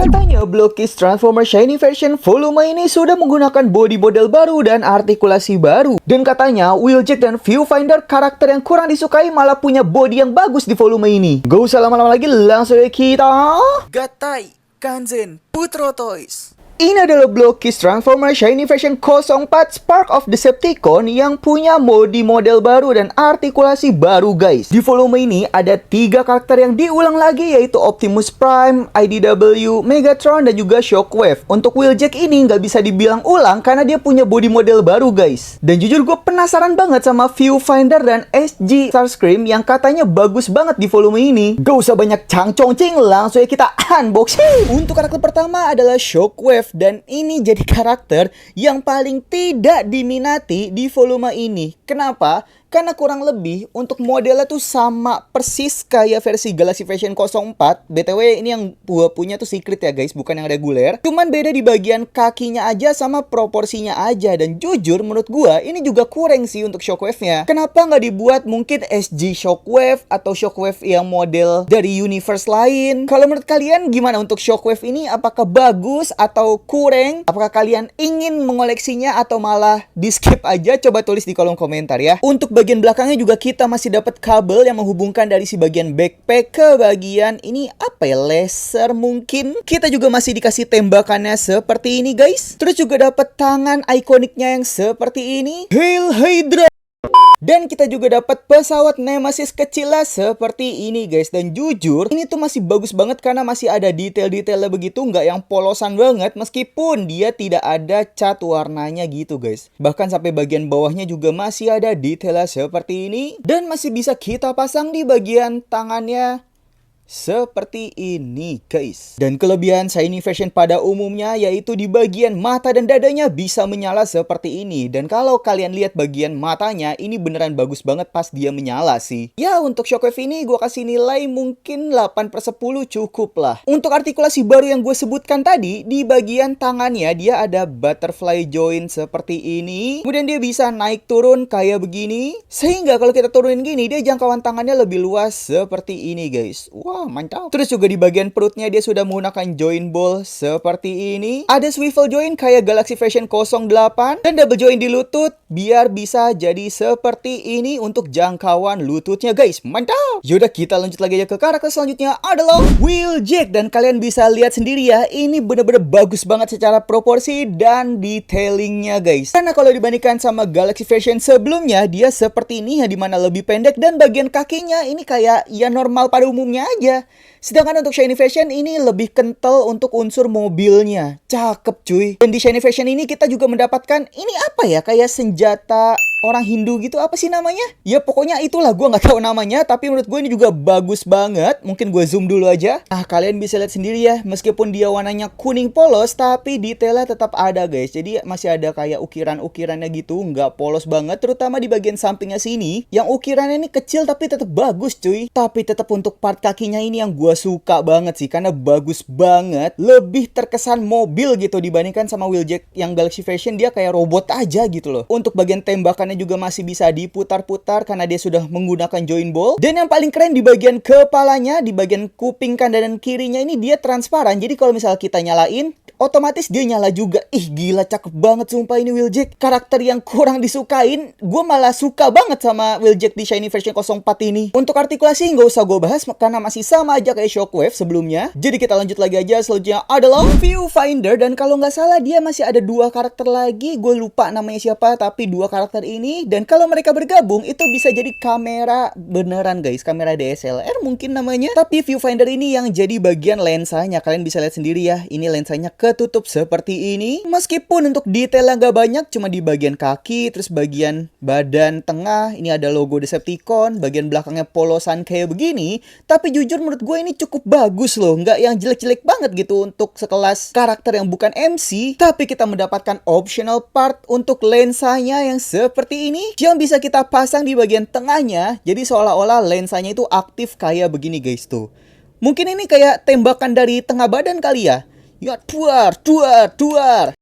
Katanya Blockist Transformer Shiny version volume ini sudah menggunakan body model baru dan artikulasi baru. Dan katanya Wheeljack dan Viewfinder karakter yang kurang disukai malah punya body yang bagus di volume ini. Gak usah lama-lama lagi, langsung aja kita Gatai, Kanzen, Putro Toys. Ini adalah Blockist Transformer Shiny version 04 Spark of Decepticon yang punya body model baru dan artikulasi baru guys. Di volume ini ada 3 karakter yang diulang lagi, yaitu Optimus Prime, IDW, Megatron, dan juga Shockwave. Untuk Wheeljack ini nggak bisa dibilang ulang karena dia punya body model baru guys. Dan jujur gue penasaran banget sama Viewfinder dan SG Starscream yang katanya bagus banget di volume ini. Gak usah banyak cangcongcing, langsung ya kita unboxing. Untuk karakter pertama adalah Shockwave. Dan ini jadi karakter yang paling tidak diminati di volume ini. Kenapa? Karena kurang lebih untuk modelnya tuh sama persis kayak versi Galaxy Version 04. BTW ini yang gua punya tuh secret ya guys, bukan yang reguler. Cuman beda di bagian kakinya aja sama proporsinya aja. Dan jujur menurut gua ini juga kurang sih untuk Shockwave-nya. Kenapa nggak dibuat mungkin SG Shockwave atau Shockwave yang model dari universe lain? Kalau menurut kalian gimana untuk Shockwave ini? Apakah bagus atau kurang? Apakah kalian ingin mengoleksinya atau malah di skip aja? Coba tulis di kolom komentar ya. Untuk bagian belakangnya juga kita masih dapat kabel yang menghubungkan dari si bagian backpack ke bagian ini apa ya, laser mungkin. Kita juga masih dikasih tembakannya seperti ini guys. Terus juga dapat tangan ikoniknya yang seperti ini, Hail Hydra. Dan kita juga dapat pesawat Nemesis kecil lah seperti ini guys. Dan jujur ini tuh masih bagus banget karena masih ada detail-detailnya begitu, nggak yang polosan banget. Meskipun dia tidak ada cat warnanya gitu guys. Bahkan sampai bagian bawahnya juga masih ada detailnya seperti ini. Dan masih bisa kita pasang di bagian tangannya seperti ini guys. Dan kelebihan Shiny version pada umumnya yaitu di bagian mata dan dadanya bisa menyala seperti ini. Dan kalau kalian lihat bagian matanya, ini beneran bagus banget pas dia menyala sih. Ya untuk Shockwave ini gue kasih nilai mungkin 8/10 cukup lah. Untuk artikulasi baru yang gue sebutkan tadi, di bagian tangannya dia ada butterfly joint seperti ini. Kemudian dia bisa naik turun kayak begini. Sehingga kalau kita turunin gini, dia jangkauan tangannya lebih luas seperti ini guys. Wah, mantap. Terus juga di bagian perutnya dia sudah menggunakan joint ball seperti ini. Ada swivel joint kayak Galaxy Version 08 dan double joint di lutut biar bisa jadi seperti ini untuk jangkauan lututnya guys. Mantap. Yaudah kita lanjut lagi aja ke karakter selanjutnya adalah Wheeljack. Dan kalian bisa lihat sendiri ya, ini bener-bener bagus banget secara proporsi dan detailingnya guys. Karena kalau dibandingkan sama Galaxy Version sebelumnya, dia seperti ini ya, dimana lebih pendek dan bagian kakinya ini kayak ya normal pada umumnya aja. Sedangkan untuk Shiny Version ini lebih kental untuk unsur mobilnya. Cakep cuy. Dan di Shiny Version ini kita juga mendapatkan ini apa ya, kayak senjata orang Hindu gitu, apa sih namanya? Ya pokoknya itulah, gue nggak tahu namanya. Tapi menurut gue ini juga bagus banget. Mungkin gue zoom dulu aja. Nah kalian bisa lihat sendiri ya, meskipun dia warnanya kuning polos, tapi detailnya tetap ada guys. Jadi masih ada kayak ukiran-ukirannya gitu, nggak polos banget. Terutama di bagian sampingnya sini, yang ukirannya ini kecil tapi tetap bagus cuy. Tapi tetap untuk part kakinya ini yang gue suka banget sih, karena bagus banget. Lebih terkesan mobil gitu dibandingkan sama Wheeljack yang Galaxy Version, dia kayak robot aja gitu loh. Untuk bagian tembakan juga masih bisa diputar-putar karena dia sudah menggunakan joint ball. Dan yang paling keren di bagian kepalanya, di bagian kuping kanan dan kirinya ini dia transparan. Jadi kalau misalnya kita nyalain, otomatis dia nyala juga. Ih gila, cakep banget sumpah ini Wheeljack. Karakter yang kurang disukain, gue malah suka banget sama Wheeljack di Shiny Version 04 ini. Untuk artikulasi nggak usah gue bahas karena masih sama aja kayak Shockwave sebelumnya. Jadi kita lanjut lagi aja. Selanjutnya adalah Viewfinder. Dan kalau nggak salah dia masih ada 2 karakter lagi. Gue lupa namanya siapa, tapi 2 karakter ini. Dan kalau mereka bergabung itu bisa jadi kamera beneran guys, kamera DSLR mungkin namanya. Tapi Viewfinder ini yang jadi bagian lensanya. Kalian bisa lihat sendiri ya, ini lensanya ketutup seperti ini. Meskipun untuk detailnya nggak banyak, cuma di bagian kaki, terus bagian badan tengah ini ada logo Decepticon, bagian belakangnya polosan kayak begini. Tapi jujur menurut gue ini cukup bagus loh, nggak yang jelek-jelek banget gitu untuk sekelas karakter yang bukan MC. Tapi kita mendapatkan optional part untuk lensanya yang seperti ini, yang bisa kita pasang di bagian tengahnya. Jadi seolah-olah lensanya itu aktif kayak begini guys tuh. Mungkin ini kayak tembakan dari tengah badan kali ya. Ya duar, duar, duar.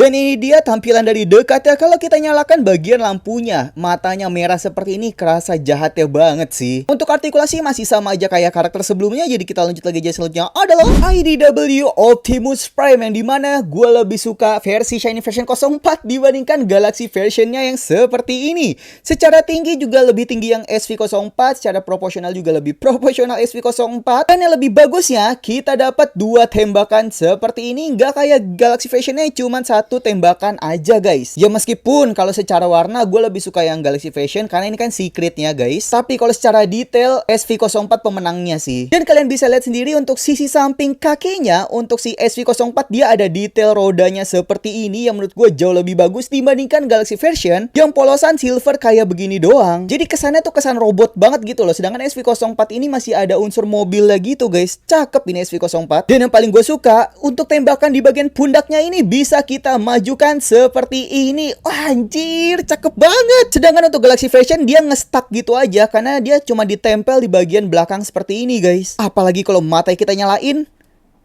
Dan ini dia tampilan dari dekat ya. Kalau kita nyalakan bagian lampunya, matanya merah seperti ini, kerasa jahatnya banget sih. Untuk artikulasi masih sama aja kayak karakter sebelumnya. Jadi kita lanjut lagi aja, selanjutnya adalah IDW Optimus Prime, yang dimana gue lebih suka versi Shiny version 04 dibandingkan Galaxy versionnya yang seperti ini. Secara tinggi juga lebih tinggi yang SV04, secara proporsional juga lebih proporsional SV04. Dan yang lebih bagusnya, kita dapat dua tembakan seperti ini. Nggak kayak Galaxy versionnya cuma satu tembakan aja guys. Ya meskipun kalau secara warna gue lebih suka yang Galaxy version karena ini kan secretnya guys. Tapi kalau secara detail SV04 pemenangnya sih. Dan kalian bisa lihat sendiri untuk sisi samping kakinya, untuk si SV04 dia ada detail rodanya seperti ini yang menurut gue jauh lebih bagus dibandingkan Galaxy version yang polosan silver kayak begini doang. Jadi kesannya tuh kesan robot banget gitu loh. Sedangkan SV04 ini masih ada unsur mobil lagi tuh guys. Cakep ini SV04. Dan yang paling gue suka untuk tembakan di bagian pundaknya ini bisa kita majukan seperti ini. Wah, anjir, cakep banget. Sedangkan untuk Galaxy version dia nge-stuck gitu aja karena dia cuma ditempel di bagian belakang seperti ini guys. Apalagi kalau mata kita nyalain,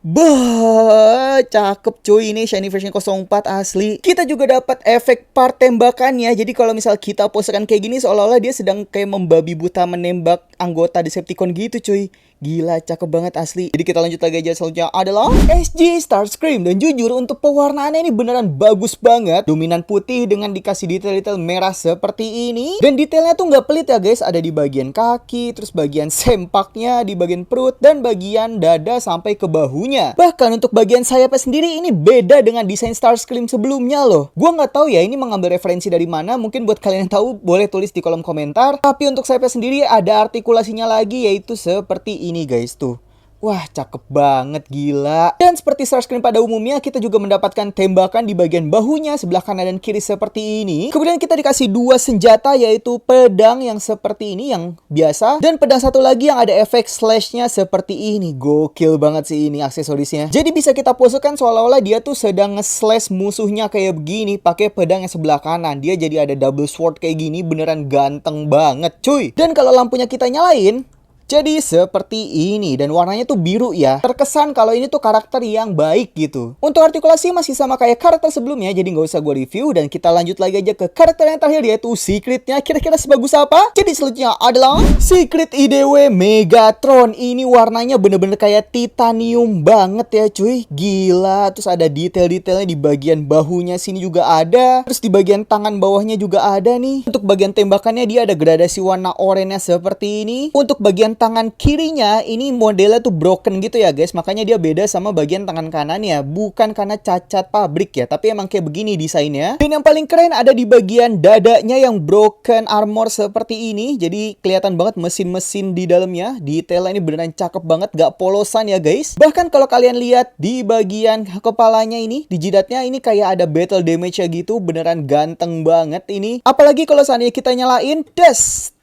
bah, cakep cuy, ini Shiny version 04 asli. Kita juga dapat efek part tembakannya. Jadi kalau misal kita posekan kayak gini, seolah-olah dia sedang kayak membabi buta menembak anggota Decepticon gitu cuy. Gila, cakep banget asli. Jadi kita lanjut lagi aja, selanjutnya adalah SG Starscream. Dan jujur untuk pewarnaannya ini beneran bagus banget. Dominan putih dengan dikasih detail-detail merah seperti ini. Dan detailnya tuh nggak pelit ya guys. Ada di bagian kaki, terus bagian sempaknya, di bagian perut, dan bagian dada sampai ke bahunya. Bahkan untuk bagian sayapnya sendiri ini beda dengan desain Starscream sebelumnya loh. Gua nggak tahu ya ini mengambil referensi dari mana. Mungkin buat kalian yang tahu boleh tulis di kolom komentar. Tapi untuk sayapnya sendiri ada artikulasinya lagi, yaitu seperti ini guys tuh. Wah, cakep banget, gila. Dan seperti Starscream pada umumnya, kita juga mendapatkan tembakan di bagian bahunya, sebelah kanan dan kiri seperti ini. Kemudian kita dikasih dua senjata, yaitu pedang yang seperti ini, yang biasa. Dan pedang satu lagi yang ada efek slashnya seperti ini. Gokil banget sih ini aksesorisnya. Jadi bisa kita posekan seolah-olah dia tuh sedang nge-slash musuhnya kayak begini, pakai pedang yang sebelah kanan. Dia jadi ada double sword kayak gini, beneran ganteng banget cuy. Dan kalau lampunya kita nyalain, jadi seperti ini, dan warnanya tuh biru ya. Terkesan kalau ini tuh karakter yang baik gitu. Untuk artikulasi masih sama kayak karakter sebelumnya, jadi nggak usah gue review. Dan kita lanjut lagi aja ke karakter yang terakhir, yaitu secretnya. Kira-kira sebagus apa? Jadi selanjutnya adalah Secret IDW Megatron. Ini warnanya bener-bener kayak titanium banget ya cuy. Gila. Terus ada detail-detailnya di bagian bahunya sini juga ada. Terus di bagian tangan bawahnya juga ada nih. Untuk bagian tembakannya dia ada gradasi warna oranye seperti ini. Untuk bagian tangan kirinya ini modelnya tuh broken gitu ya guys. Makanya dia beda sama bagian tangan kanannya. Bukan karena cacat pabrik ya, tapi emang kayak begini desainnya. Dan yang paling keren ada di bagian dadanya yang broken armor seperti ini. Jadi kelihatan banget mesin-mesin di dalamnya. Detailnya ini beneran cakep banget, gak polosan ya guys. Bahkan kalau kalian lihat di bagian kepalanya ini, di jidatnya ini kayak ada battle damage ya gitu. Beneran ganteng banget ini. Apalagi kalau seandainya kita nyalain,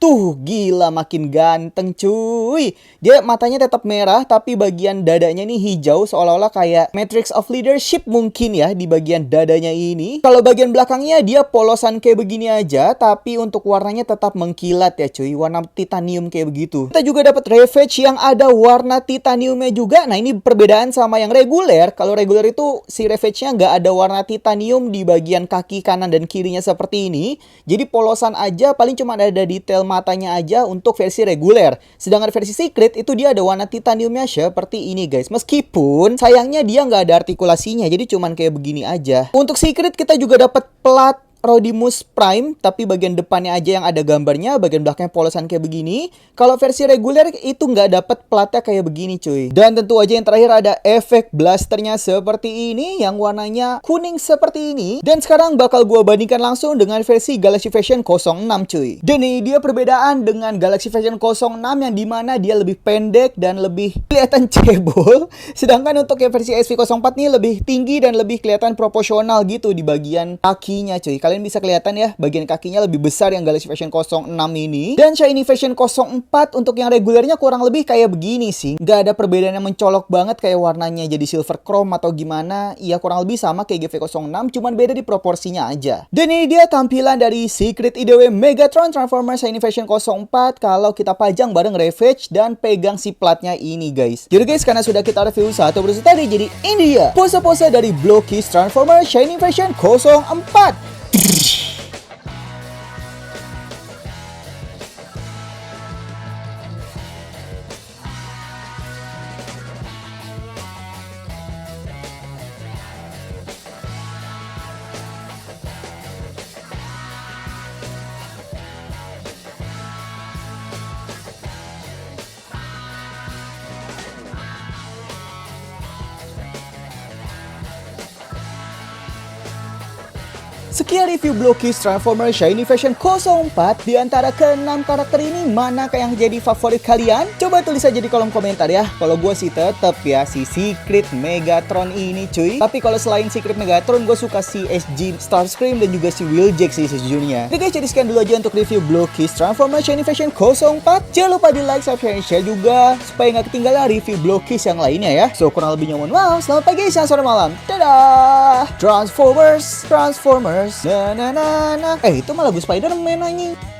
tuh gila makin ganteng cuy. Dia matanya tetap merah tapi bagian dadanya ini hijau, seolah-olah kayak Matrix of Leadership mungkin ya di bagian dadanya ini. Kalau bagian belakangnya dia polosan kayak begini aja, tapi untuk warnanya tetap mengkilat ya cuy, warna titanium kayak begitu. Kita juga dapat Ravage yang ada warna titaniumnya juga. Nah ini perbedaan sama yang reguler. Kalau reguler itu si Ravage-nya nggak ada warna titanium di bagian kaki kanan dan kirinya seperti ini. Jadi polosan aja, paling cuma ada detail matanya aja untuk versi reguler. Sedangkan versi secret itu dia ada warna titaniumnya seperti ini guys. Meskipun sayangnya dia nggak ada artikulasinya, jadi cuman kayak begini aja. Untuk secret kita juga dapat plat Rodimus Prime, tapi bagian depannya aja yang ada gambarnya, bagian belakangnya polosan kayak begini. Kalau versi reguler itu nggak dapet platnya kayak begini cuy. Dan tentu aja yang terakhir ada efek blasternya seperti ini, yang warnanya kuning seperti ini. Dan sekarang bakal gua bandingkan langsung dengan versi Galaxy version 06 cuy. Dan ini dia perbedaan dengan Galaxy version 06 yang dimana dia lebih pendek dan lebih kelihatan cebol. Sedangkan untuk yang versi SV04 nih lebih tinggi dan lebih kelihatan proporsional gitu di bagian kakinya cuy. Kalian kalian bisa kelihatan ya, bagian kakinya lebih besar yang Galaxy Version 06 ini. Dan Shiny Version 04 untuk yang regulernya kurang lebih kayak begini sih. Nggak ada perbedaan yang mencolok banget kayak warnanya jadi silver chrome atau gimana. Ya kurang lebih sama kayak GV06, cuman beda di proporsinya aja. Dan ini dia tampilan dari Secret IDW Megatron Transformers Shiny Version 04 kalau kita pajang bareng Ravage dan pegang si platnya ini guys. Jadi guys, karena sudah kita review satu persatu tadi, jadi ini dia pose-pose dari Blokies Transformers Shiny Version 04. Sekian review Blokies Transformers Shiny Version 04. Di antara ke-6 karakter ini, manakah yang jadi favorit kalian? Coba tulis aja di kolom komentar ya. Kalau gue sih tetep ya si Secret Megatron ini cuy. Tapi kalau selain Secret Megatron, gue suka si SG Starscream dan juga si Wheeljack sih sejujurnya. Oke guys, jadi sekian dulu aja untuk review Blokies Transformers Shiny Version 04. Jangan lupa di like, subscribe, dan share juga supaya nggak ketinggalan review Blokies yang lainnya ya. So kurang lebihnya mohon maaf. Selamat pagi, siang, sore, malam. Dadah! Transformers. Na na na na. Itu mah lagu Spider-Man anjing.